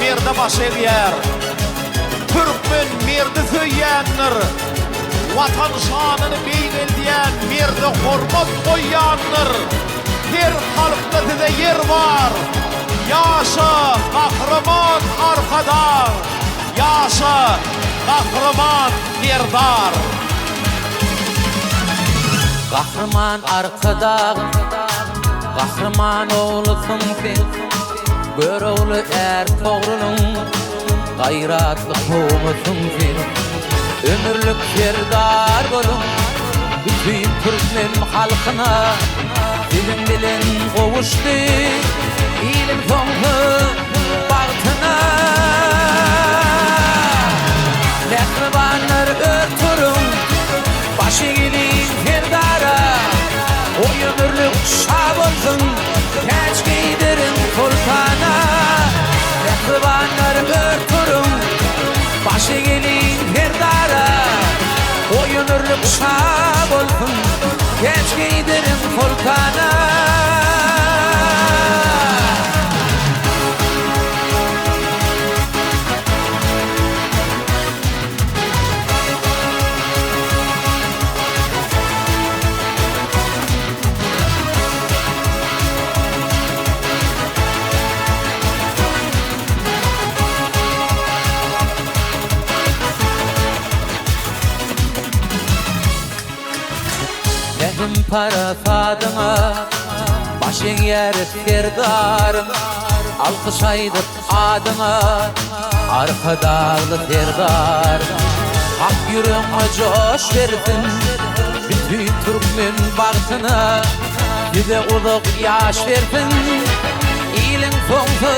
Merde başeger, Türkmen merde söyýänler, watan şanyny beýgel diýen merde hormat goýýanlar. Her halkda tide yer var, ýaşa gahrman arkada, ýaşa gahrman yerdar. Gahrman arkada, gahrman oğlusun sen. Göröwli er togrunun gaýratly howmusun sen. Ömürlük serdar bolun bütün Türkmen halkyna dilim bilen gowuşdy ilim soňky bagtyna. Mehribanlar örtürün başı gelin serdara, o ömürlük şah bolsun keç giydirin sultana. Mehribanlar örtürün başı gelin serdara, o ömürlük şah bolsun keç giydirin sultana. Mehim para sadıma başın yer serdarım, alkış aydıp adıma arka dağlı serdar. Hak yüreğime coş versin bütün Türkmen bagtyna, bize uzak yaş versin ilin soňky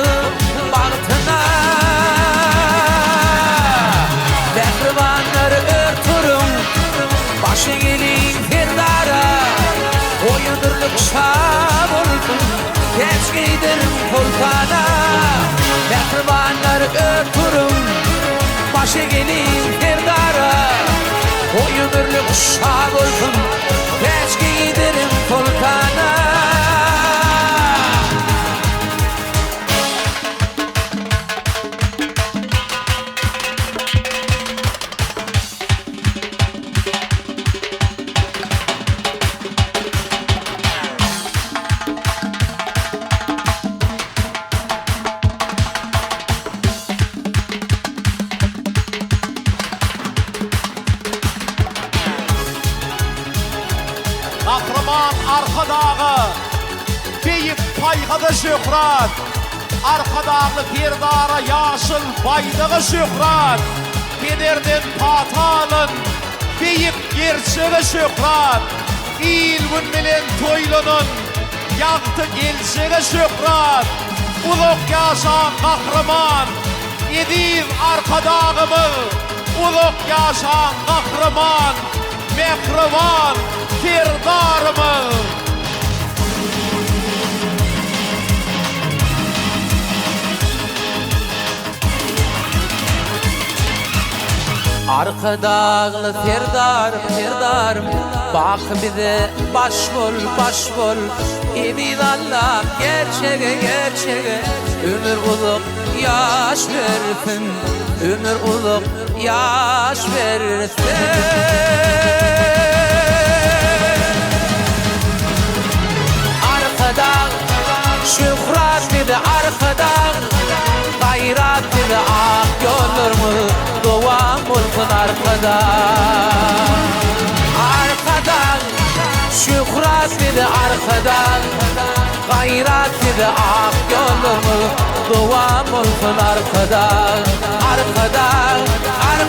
bagtyna. Mehribanlar örtürün başı gelin serdara, o ömürlük şah bolsun keç giydirin sultana. Mehribanlar örtürün başı gelin serdara, o ömürlük şah bolsun keç giydirin sultana. Gahrman arka dağı, beýik paýgada şöhrat, arka dağlı serdara ýaşyl baýdygy şöhrat, kederden patalyn beýik gerçegi şöhrat, il gün bilen toýlanyn ýagty gelşegi şöhrat. Uluk ýaşa gahrman, edip arka dağımız, uluk ýaşa gahrman, mehriban serdarımız. Arka dağlı serdarım, serdarım, bak bize baş bol, edin Allah gerçeğe, gerçeğe. Ömür uzak yaş versin, ömür uzak yaş versin. Arkadan şöhret dedi, arkadan gayrat dedi, ak yollarımı doğan olsun arkadan. Arkadan şöhret dedi, arkadan gayrat dedi, ak yollarımı doğan olsun arkadan. Arkadan, arkadan